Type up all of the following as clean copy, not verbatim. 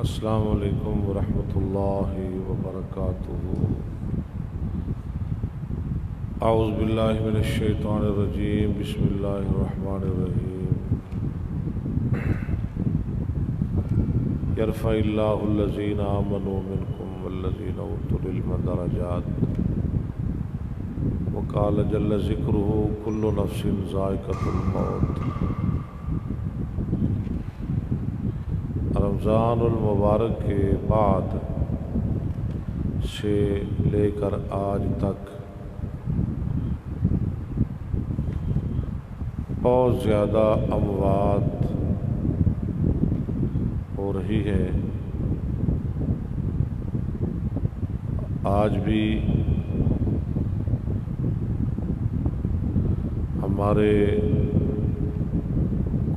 السلام علیکم ورحمۃ اللہ وبرکاتہ۔ اعوذ باللہ من الشیطان الرجیم، بسم اللہ الرحمن الرحیم۔ یرفع اللہ الذین آمنوا منکم والذین اوتوا العلم درجات، وقال جل ذکرہ کل نفس ذائقۃ الموت۔ رمضان المبارک کے بعد سے لے کر آج تک بہت زیادہ اموات ہو رہی ہے۔ آج بھی ہمارے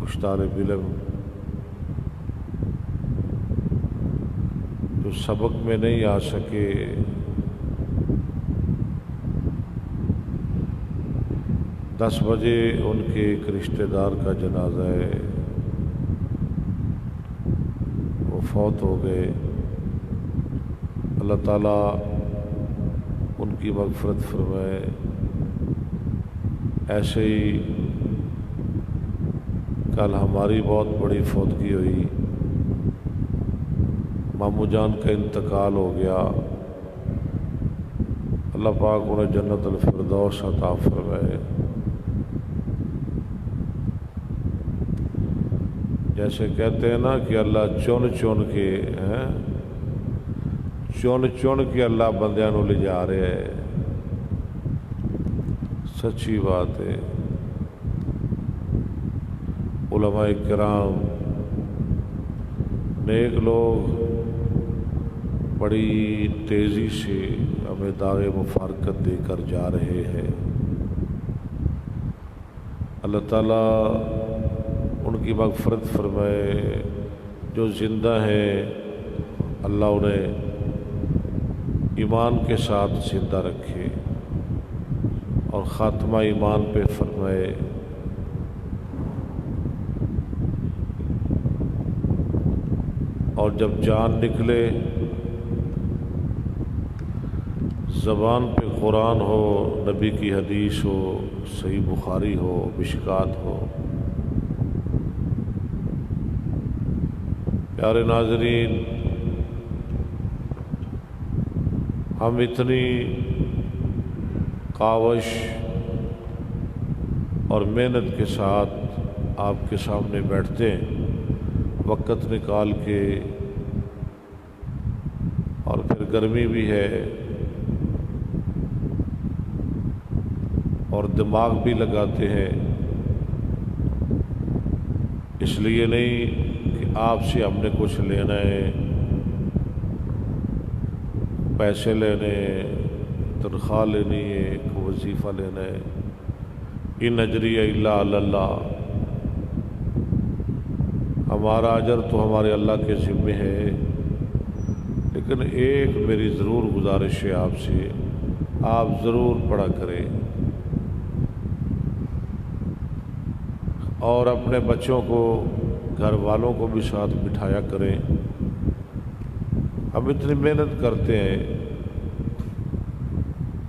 کچھ طالب علم جو سبق میں نہیں آ سکے، 10 بجے ان کے ایک رشتہ دار کا جنازہ ہے، وہ فوت ہو گئے۔ اللہ تعالیٰ ان کی مغفرت فرمائے۔ ایسے ہی کل ہماری بہت بڑی فوتگی ہوئی، ماموں جان کا انتقال ہو گیا۔ اللہ پاک انہیں جنت الفردوس عطا فرمائے۔ جیسے کہتے ہیں نا کہ اللہ چن چن کے اللہ بندیاں نو لے جا رہے ہیں، سچی بات ہے۔ علماء کرام، نیک لوگ بڑی تیزی سے ہمیں داغ مفارقت دے کر جا رہے ہیں۔ اللہ تعالیٰ ان کی مغفرت فرمائے۔ جو زندہ ہیں اللہ انہیں ایمان کے ساتھ زندہ رکھے اور خاتمہ ایمان پہ فرمائے۔ اور جب جان نکلے، زبان پہ قرآن ہو، نبی کی حدیث ہو، صحیح بخاری ہو، مشکات ہو۔ پیارے ناظرین، ہم اتنی کاوش اور محنت کے ساتھ آپ کے سامنے بیٹھتے ہیں، وقت نکال کے، اور پھر گرمی بھی ہے اور دماغ بھی لگاتے ہیں، اس لیے نہیں کہ آپ سے ہم نے کچھ لینا ہے، پیسے لینے، تنخواہ لینی ہے، وظیفہ لینا ہے۔ ان اجری الا علی اللہ، ہمارا اجر تو ہمارے اللہ کے ذمے ہے۔ لیکن ایک میری ضرور گزارش ہے آپ سے، آپ ضرور پڑھا کریں اور اپنے بچوں کو، گھر والوں کو بھی ساتھ بٹھایا کریں۔ ہم اتنی محنت کرتے ہیں،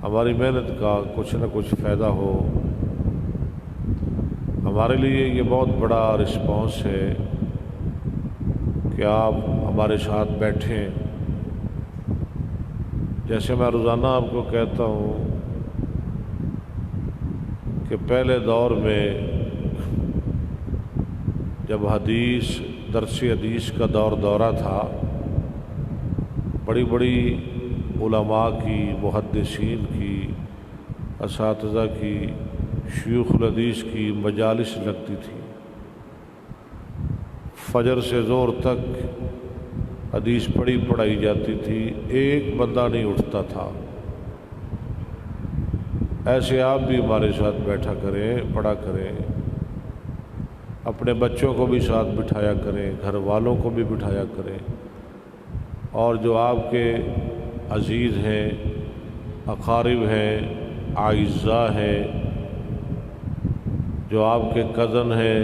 ہماری محنت کا کچھ نہ کچھ فائدہ ہو۔ ہمارے لیے یہ بہت بڑا رسپانس ہے کہ آپ ہمارے ساتھ بیٹھیں۔ جیسے میں روزانہ آپ کو کہتا ہوں کہ پہلے دور میں جب درس حدیث کا دورہ تھا، بڑی بڑی علماء کی، محدثین کی، اساتذہ کی، شیوخ الحدیث کی مجالس لگتی تھی۔ فجر سے زور تک حدیث پڑھائی جاتی تھی، ایک بندہ نہیں اٹھتا تھا۔ ایسے آپ بھی ہمارے ساتھ بیٹھا کریں، پڑھا کریں، اپنے بچوں کو بھی ساتھ بٹھایا کریں، گھر والوں کو بھی بٹھایا کریں، اور جو آپ کے عزیز ہیں، اقارب ہیں، اعزاء ہیں، جو آپ کے کزن ہیں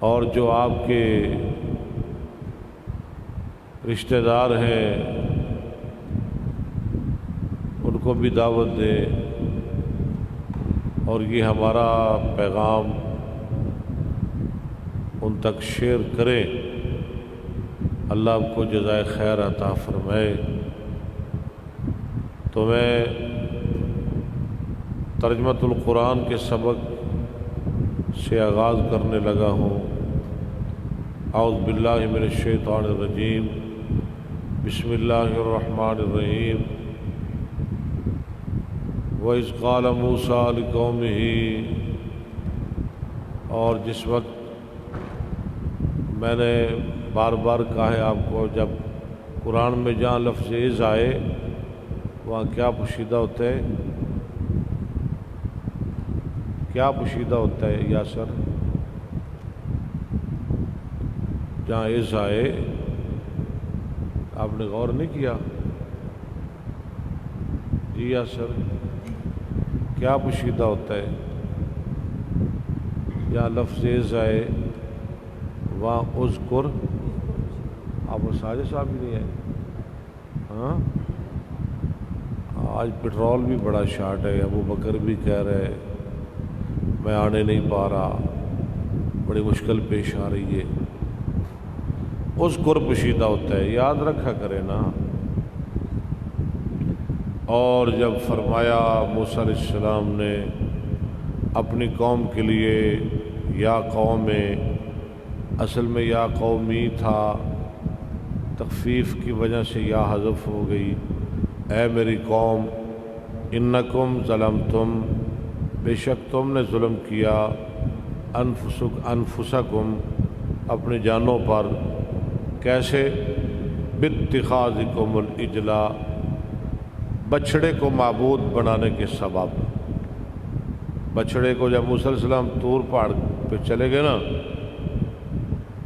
اور جو آپ کے رشتہ دار ہیں ان کو بھی دعوت دیں، اور یہ ہمارا پیغام ان تک شیئر کریں۔ اللہ آپ کو جزائے خیر عطا فرمائے۔ تو میں ترجمۃ القرآن کے سبق سے آغاز کرنے لگا ہوں۔ اعوذ باللہ من الشیطان الرجیم، بسم اللہ الرحمن الرحیم۔ وَإِذْ قَالَ مُوسَىٰ لِقَوْمِهِ، اور جس وقت میں نے بار بار کہا ہے آپ کو، جب قرآن میں جہاں لفظ اذ آئے وہاں کیا پوشیدہ ہوتا ہے؟ کیا پوشیدہ ہوتا ہے یاسر؟ جہاں اذ آئے آپ نے غور نہیں کیا؟ جی یاسر، کیا پوشیدہ ہوتا ہے؟ جہاں لفظ اذ آئے وہاں اذکر، آپ وہ ساجد صاحب بھی نہیں آئے؟ ہاں، آج پٹرول بھی بڑا شارٹ ہے، ابو بکر بھی کہہ رہے میں آنے نہیں پا رہا، بڑی مشکل پیش آ رہی ہے۔ اذکر پوشیدہ ہوتا ہے، یاد رکھا کرے نا۔ اور جب فرمایا موسیٰ علیہ السلام نے اپنی قوم کے لیے یا قوم، اصل میں یا قومی تھا، تخفیف کی وجہ سے یا حذف ہو گئی، اے میری قوم، انکم ظلمتم، بے شک تم نے ظلم کیا، انفسکم، اپنی جانوں پر، کیسے؟ باتخاذکم العجلہ، بچھڑے کو معبود بنانے کے سبب۔ بچھڑے کو جب موسیٰ علیہ السلام طور پہاڑ پہ چلے گئے نا،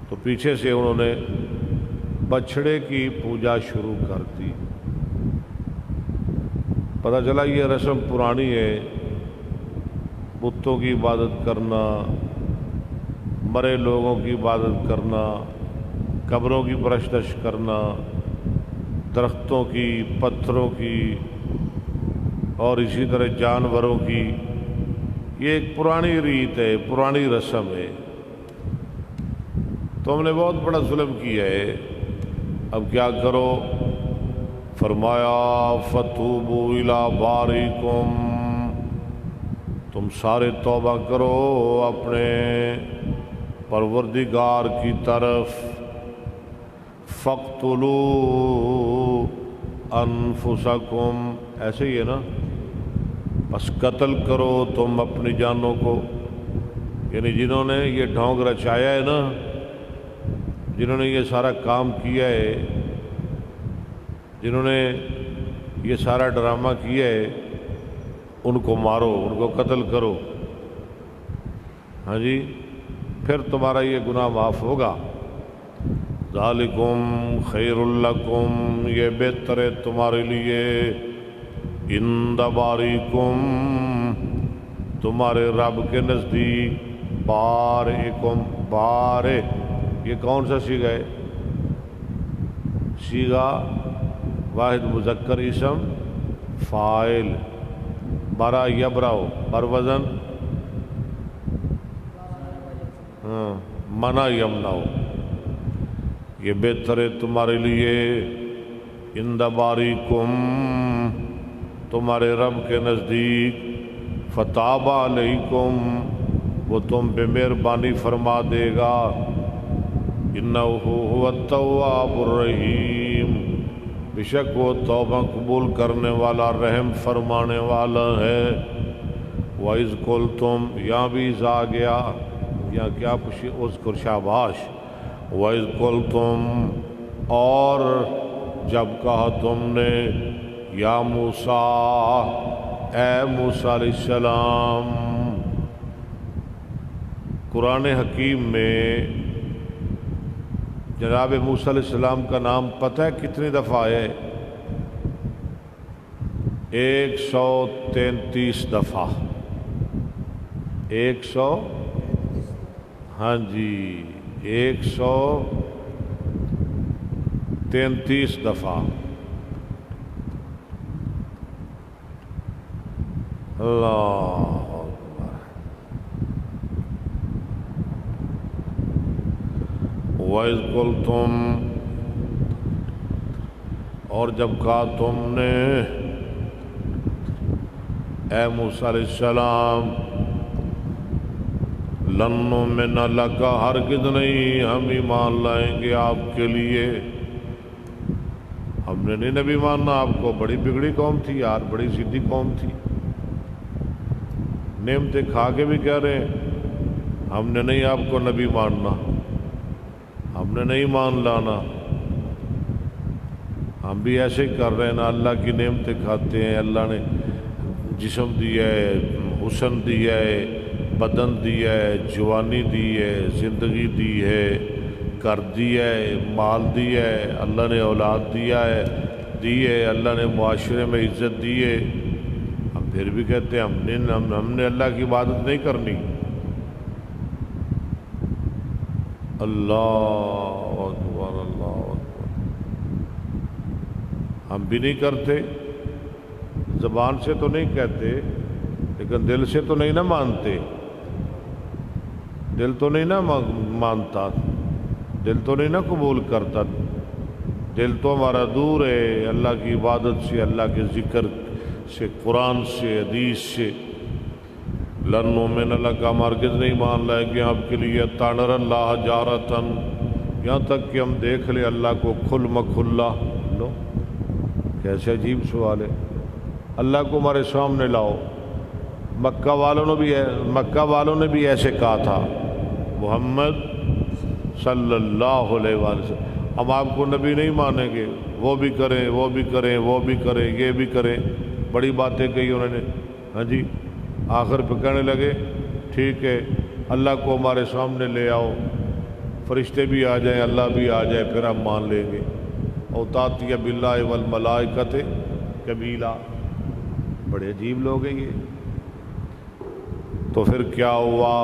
تو پیچھے سے انہوں نے بچھڑے کی پوجا شروع کر دی۔ پتہ چلا یہ رسم پرانی ہے، بتوں کی عبادت کرنا، مرے لوگوں کی عبادت کرنا، قبروں کی پرستش کرنا، درختوں کی، پتھروں کی، اور اسی طرح جانوروں کی۔ یہ ایک پرانی ریت ہے، پرانی رسم ہے۔ تم نے بہت بڑا ظلم کیا ہے، اب کیا کرو؟ فرمایا فتوبوا الی بارئکم، تم سارے توبہ کرو اپنے پروردگار کی طرف۔ فاقتلوا انفسکم، ایسے ہی ہے نا، بس قتل کرو تم اپنی جانوں کو۔ یعنی جنہوں نے یہ ڈھونگ رچایا ہے نا، جنہوں نے یہ سارا کام کیا ہے، جنہوں نے یہ سارا ڈرامہ کیا ہے، ان کو مارو، ان کو قتل کرو۔ ہاں جی، پھر تمہارا یہ گناہ معاف ہوگا۔ ذالکم خیر لکم، یہ بہتر ہے تمہارے لیے، عند باریکم، تمہارے رب کے نزدیک، بارئکم، بارے، یہ کون سا صیغہ ہے؟ صیغہ واحد مذکر اسم فاعل، برا یبرأ، بر وزن منع یمنع، یہ بہتر ہے تمہارے لیے، عند باریکم، تمہارے رب کے نزدیک، فتاب علیکم، وہ تم پہ مہربانی فرما دے گا، انہ هو التواب الرحیم، بے شک وہ توبہ قبول کرنے والا، رحم فرمانے والا ہے۔ وَإِذْ قُلْتُمْ، یہاں بھی آ گیا، یہاں کیا پوچھی؟ اذکر، شاباش۔ وَإِذْ قُلْتُمْ، اور جب کہا تم نے، یا موسیٰ، اے موسیٰ علیہ السلام۔ قرآن حکیم میں جناب موسیٰ علیہ السلام کا نام پتہ ہے کتنی دفعہ ہے؟ 133 دفعہ۔ 100، ہاں جی، 33 دفعہ اللہ اکبر۔ وَإِذْ قُلْتُمْ، اور جب کہا تم نے اے موسیٰ علیہ السلام، لن نؤمن لک، ہرگز نہیں ہم ایمان لائیں گے آپ کے لیے، ہم نے نہیں نبی ماننا آپ کو، بڑی بگڑی قوم تھی یار، بڑی ضدی قوم تھی، نعمتیں کھا کے بھی کہہ رہے ہیں ہم نے نہیں آپ کو نبی ماننا، ہم نے نہیں مان لانا، ہم بھی ایسے ہی کر رہے ہیں نا، اللہ کی نعمتیں کھاتے ہیں، اللہ نے جسم دیا ہے، حسن دیا ہے، بدن دیا ہے، جوانی دی ہے، زندگی دی ہے، گھر دیا ہے، مال دیا ہے، اللہ نے اولاد دیا ہے، اللہ نے معاشرے میں عزت دی ہے، ہم پھر بھی کہتے ہیں ہم نے اللہ کی عبادت نہیں کرنی۔ اللہ اکبر، اللہ اکبر، ہم بھی نہیں کرتے، زبان سے تو نہیں کہتے لیکن دل سے تو نہیں نہ مانتے، دل تو نہیں نہ مانتا، دل تو نہیں نہ قبول کرتا، دل تو ہمارا دور ہے اللہ کی عبادت سے، اللہ کے ذکر سے، قرآن سے، حدیث سے۔ لن نؤمن لک، ہم ہرگز نہیں مان لائیں گے آپ کے لیے، حتی نری اللہ جہرۃ، یہاں تک کہ ہم دیکھ لیں اللہ کو کھل مکھلا۔ لو کیسے عجیب سوال ہے، اللہ کو ہمارے سامنے لاؤ۔ مکہ والوں نے بھی ایسے کہا تھا، محمد صلی اللہ علیہ وآلہ وسلم، ہم آپ کو نبی نہیں مانیں گے، وہ بھی کریں، وہ بھی کریں، وہ بھی کریں، یہ بھی کریں، بڑی باتیں کہی انہوں نے، ہاں جی، آخر پہ کہنے لگے ٹھیک ہے اللہ کو ہمارے سامنے لے آؤ، فرشتے بھی آ جائیں، اللہ بھی آ جائے، پھر ہم مان لیں گے۔ او تاتی باللہ والملائکۃ قبیلا، بڑے عجیب لوگ ہیں یہ۔ تو پھر کیا ہوا؟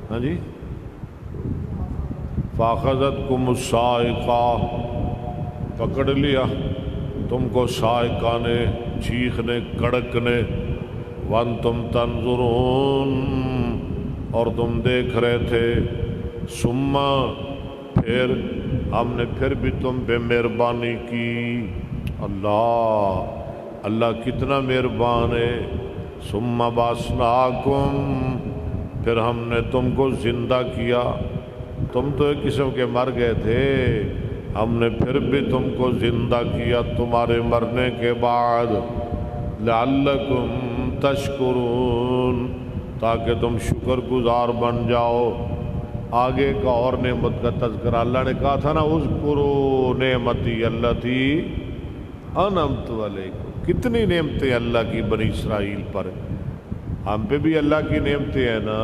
ہاں جی، فَأَخَذَتْكُمُ الصَّاعِقَةُ، پکڑ لیا تم کو صاعقہ نے، چیخنے، کڑکنے، وَأَنْتُمْ تَنْظُرُونَ، اور تم دیکھ رہے تھے، ثم، پھر ہم نے پھر بھی تم پہ مہربانی کی۔ اللہ کتنا مہربان ہے۔ ثم بعثناکم، پھر ہم نے تم کو زندہ کیا، تم تو ایک قسم کے مر گئے تھے، ہم نے پھر بھی تم کو زندہ کیا تمہارے مرنے کے بعد، لعلکم تشکرون، تاکہ تم شکر گزار بن جاؤ۔ آگے کا اور نعمت کا تذکرہ، اللہ نے کہا تھا نا اذکروا نعمتی التی انعمت علیکم، کتنی نعمتیں اللہ کی بنی اسرائیل پر، ہم پہ بھی اللہ کی نعمتیں ہیں نا۔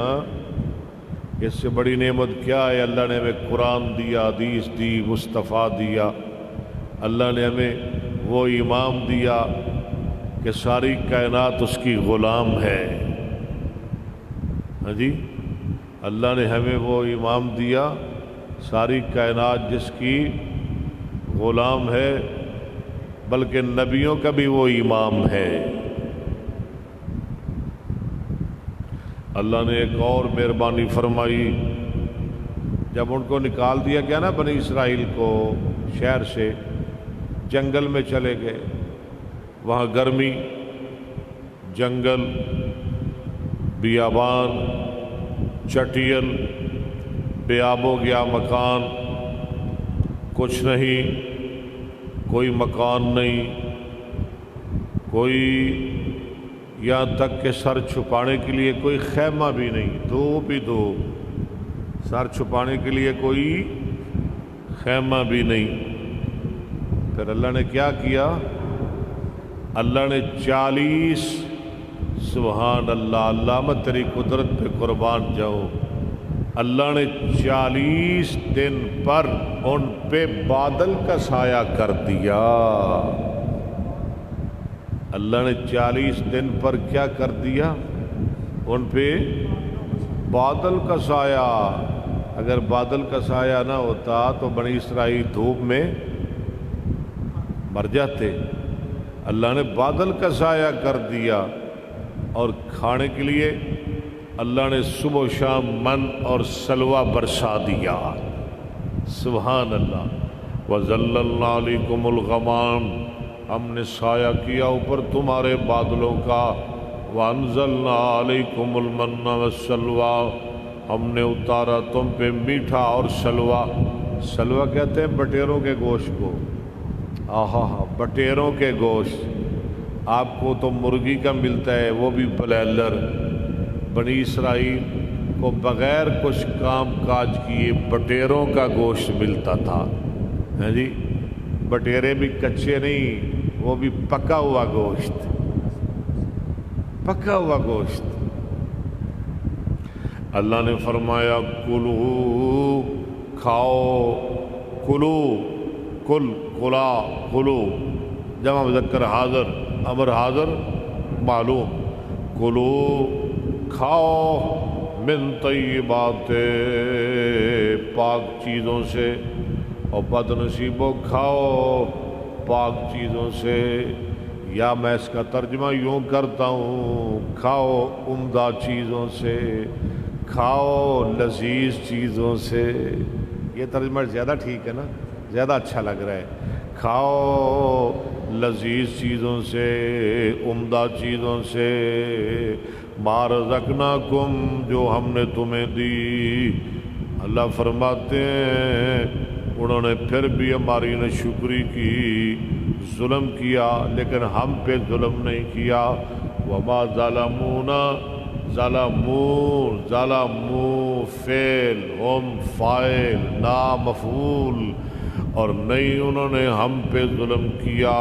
اس سے بڑی نعمت کیا ہے؟ اللہ نے ہمیں قرآن دیا، حدیث دی، مصطفیٰ دیا، اللہ نے ہمیں وہ امام دیا کہ ساری کائنات اس کی غلام ہے۔ ہاں جی، اللہ نے ہمیں وہ امام دیا، ساری کائنات جس کی غلام ہے، بلکہ نبیوں کا بھی وہ امام ہے۔ اللہ نے ایک اور مہربانی فرمائی، جب ان کو نکال دیا گیا نا بنی اسرائیل کو شہر سے، جنگل میں چلے گئے، وہاں گرمی، جنگل، بیابان، چٹیل، بے آب و گیا مکان، کچھ نہیں، کوئی مکان نہیں، کوئی یہاں تک کہ سر چھپانے کے لیے کوئی خیمہ بھی نہیں، دھوپ ہی دھوپ، سر چھپانے کے لیے کوئی خیمہ بھی نہیں۔ پھر اللہ نے کیا کیا؟ اللہ نے 40، سبحان اللہ، اللہ میں تیری قدرت پہ قربان جاؤں، اللہ نے 40 دن پر ان پہ بادل کا سایہ کر دیا۔ اللہ نے 40 دن پر کیا کر دیا؟ ان پہ بادل کا سایہ، اگر بادل کا سایہ نہ ہوتا تو بنی اسرائیل دھوپ میں مر جاتے. اللہ نے بادل کا سایہ کر دیا اور کھانے کے لیے اللہ نے صبح و شام من اور سلوہ برسا دیا. سبحان اللہ. وَظَلَّلْنَا عَلَيْكُمُ الْغَمَامَ ہم نے سایہ کیا اوپر تمہارے بادلوں کا. وَأَنزَلْنَا عَلَيْكُمُ الْمَنَّ وَالسَّلْوَىٰ ہم نے اتارا تم پہ میٹھا اور سلوہ. سلوہ کہتے ہیں بٹیروں کے گوشت کو. آہا ہاں بٹیروں کے گوشت. آپ کو تو مرغی کا ملتا ہے وہ بھی بلائلر. بنی اسرائیل کو بغیر کچھ کام کاج کیے بٹیروں کا گوشت ملتا تھا. ہاں جی بٹیرے بھی کچے نہیں وہ بھی پکا ہوا گوشت. پکا ہوا گوشت. اللہ نے فرمایا کلو کھاؤ. کلو کل کلا کلو جمع مذکر حاضر امر حاضر معلوم. کلو کھاؤ من طیبات پاک چیزوں سے اور بد نصیبوں کھاؤ پاک چیزوں سے. یا میں اس کا ترجمہ یوں کرتا ہوں کھاؤ عمدہ چیزوں سے کھاؤ لذیذ چیزوں سے. یہ ترجمہ زیادہ ٹھیک ہے نا زیادہ اچھا لگ رہا ہے. کھاؤ لذیذ چیزوں سے عمدہ چیزوں سے. ما رزقناکم جو ہم نے تمہیں دی. اللہ فرماتے ہیں انہوں نے پھر بھی ہماری ناشکری کی ظلم کیا لیکن ہم پہ ظلم نہیں کیا. وما ظلمونا ظلمون ظلمو فعل ہم فاعل نا مفعول اور نہیں انہوں نے ہم پہ ظلم کیا.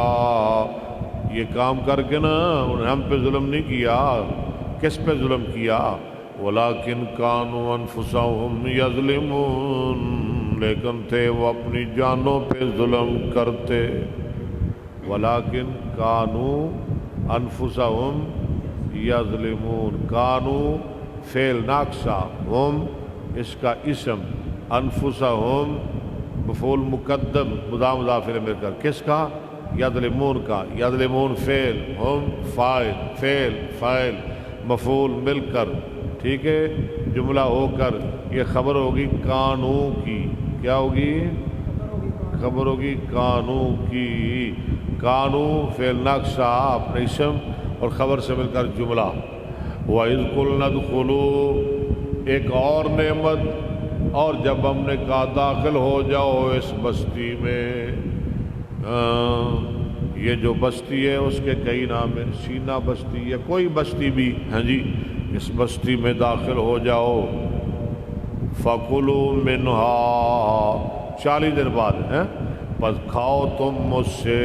یہ کام کر کے نا انہوں نے ہم پہ ظلم نہیں کیا. کس پہ ظلم کیا؟ ولیکن کانوا انفسہم یظلمون لیکن تھے وہ اپنی جانوں پہ ظلم کرتے. ولیکن کانوا انفسہم یظلمون. کانو فعل ناقصہ ہم اس کا اسم انفسہم مفعول مقدم مضاف مضاف الیہ مل کر کس کا؟ یظلمون کا. یظلمون فعل ہم فاعل فعل فاعل مفعول مل کر ٹھیک ہے جملہ ہو کر یہ خبر ہوگی کانو کی. کیا ہوگی؟ خبر ہوگی کانو کی. کانو فعل ناقصہ اپنے اسم اور خبر سے مل کر جملہ. وَإِذْ قُلْنَا ادْخُلُوا ایک اور نعمت اور جب ہم نے کہا داخل ہو جاؤ اس بستی میں. یہ جو بستی ہے اس کے کئی نام ہیں. سینا بستی یا کوئی بستی بھی ہاں جی اس بستی میں داخل ہو جاؤ. فَكُلُوا مِنْهَا 40 دن بعد ہیں پس کھاؤ تم مجھ سے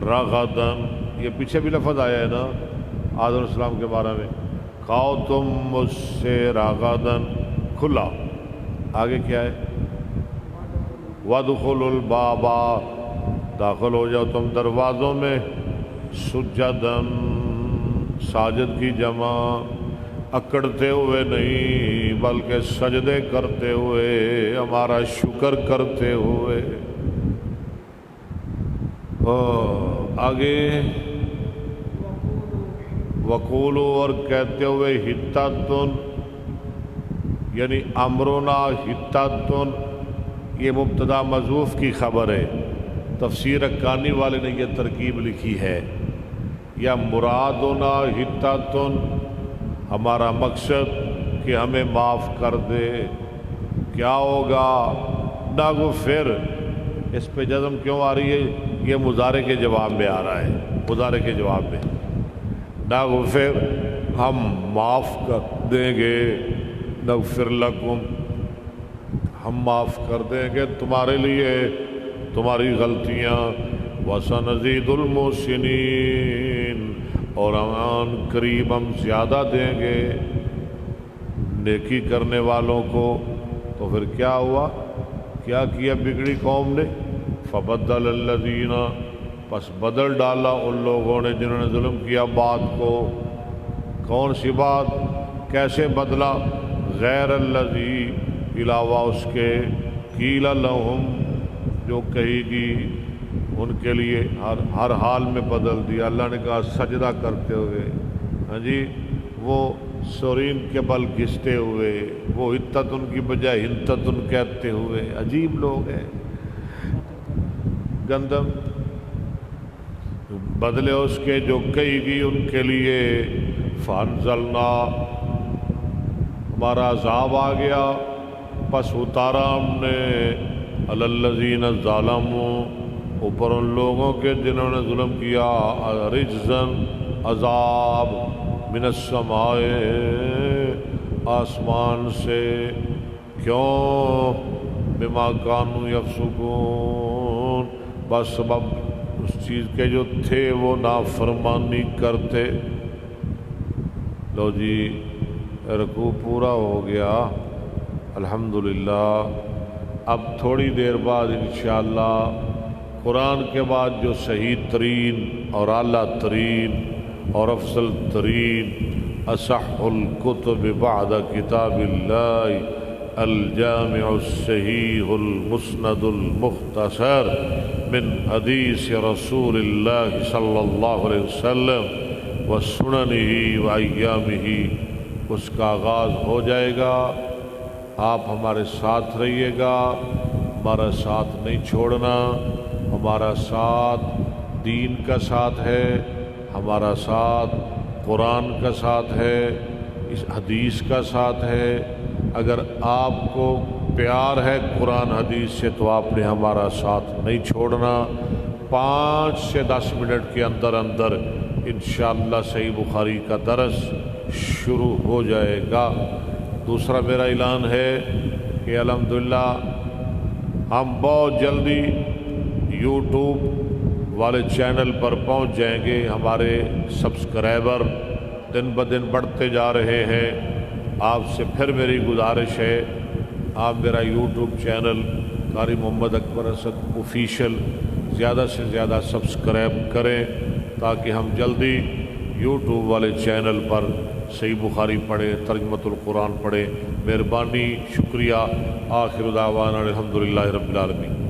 رغدن. یہ پیچھے بھی لفظ آیا ہے نا آدم علیہ السلام کے بارے میں. کھاؤ تم مجھ سے رغدن کھلا. آگے کیا ہے؟ وَادْخُلُوا الْبَابَ داخل ہو جاؤ تم دروازوں میں. سجدن ساجد کی جمع اکڑتے ہوئے نہیں بلکہ سجدے کرتے ہوئے ہمارا شکر کرتے ہوئے. آگے وقولو اور کہتے ہوئے حتتن یعنی امرنا حتتن. یہ مبتدا محذوف کی خبر ہے. تفسیر حقانی والے نے یہ ترکیب لکھی ہے. یا مرادنا حتتن ہمارا مقصد کہ ہمیں معاف کر دے. کیا ہوگا؟ نغفر. اس پہ جزم کیوں آ رہی ہے؟ یہ مضارع کے جواب میں آ رہا ہے. مضارع کے جواب میں نغفر ہم معاف کر دیں گے. نغفر لکم ہم معاف کر دیں گے تمہارے لیے تمہاری غلطیاں. وسنزید المحسنین اور آن قریب ہم زیادہ دیں گے نیکی کرنے والوں کو. تو پھر کیا ہوا؟ کیا کیا بگڑی قوم نے؟ فبدل الذین پس بدل ڈالا ان لوگوں نے جنہوں نے ظلم کیا بات کو. کون سی بات؟ کیسے بدلا؟ غیر الذی علاوہ اس کے قیل لہم جو کہے گی ان کے لیے ہر حال میں بدل دیا. اللہ نے کہا سجدہ کرتے ہوئے، ہاں جی، وہ سورین کے بل گھستے ہوئے، وہ ہتتن کی بجائے ہنتتن کہتے ہوئے. عجیب لوگ ہیں. گندم بدلے اس کے جو کہے گی ان کے لیے. فانزلنا ہمارا عذاب آ گیا، پس اتارا ہم نے علی الذین ظالموا اوپر ان لوگوں کے جنہوں نے ظلم کیا، رجزن عذاب من السماء آسمان سے. کیوں؟ بما کانوا یفسقون بس سبب اس چیز کے جو تھے وہ نافرمانی کرتے. لو جی رکوع پورا ہو گیا الحمدللہ. اب تھوڑی دیر بعد انشاءاللہ قرآن کے بعد جو صحیح ترین اور اعلیٰ ترین اور افضل ترین اصح الکتب بعد کتاب اللہ الجامع الصحیح المسند المختصر من حدیث رسول اللہ صلی اللہ علیہ وسلم وسننہ وایامہ اس کا آغاز ہو جائے گا. آپ ہمارے ساتھ رہیے گا، ہمارا ساتھ نہیں چھوڑنا. ہمارا ساتھ دین کا ساتھ ہے، ہمارا ساتھ قرآن کا ساتھ ہے، اس حدیث کا ساتھ ہے. اگر آپ کو پیار ہے قرآن حدیث سے تو آپ نے ہمارا ساتھ نہیں چھوڑنا. 5 سے 10 منٹ کے اندر اندر انشاءاللہ صحیح بخاری کا درس شروع ہو جائے گا. دوسرا میرا اعلان ہے کہ الحمدللہ ہم بہت جلدی یوٹیوب والے چینل پر پہنچ جائیں گے. ہمارے سبسکرائبر دن بدن بڑھتے جا رہے ہیں. آپ سے پھر میری گزارش ہے آپ میرا یوٹیوب چینل قاری محمد اکبر اسد آفیشیل زیادہ سے زیادہ سبسکرائب کریں تاکہ ہم جلدی یوٹیوب والے چینل پر صحیح بخاری پڑھیں، ترجمۃ القرآن پڑھیں. مہربانی، شکریہ. آخر دعوانا الحمدللہ رب العالمین.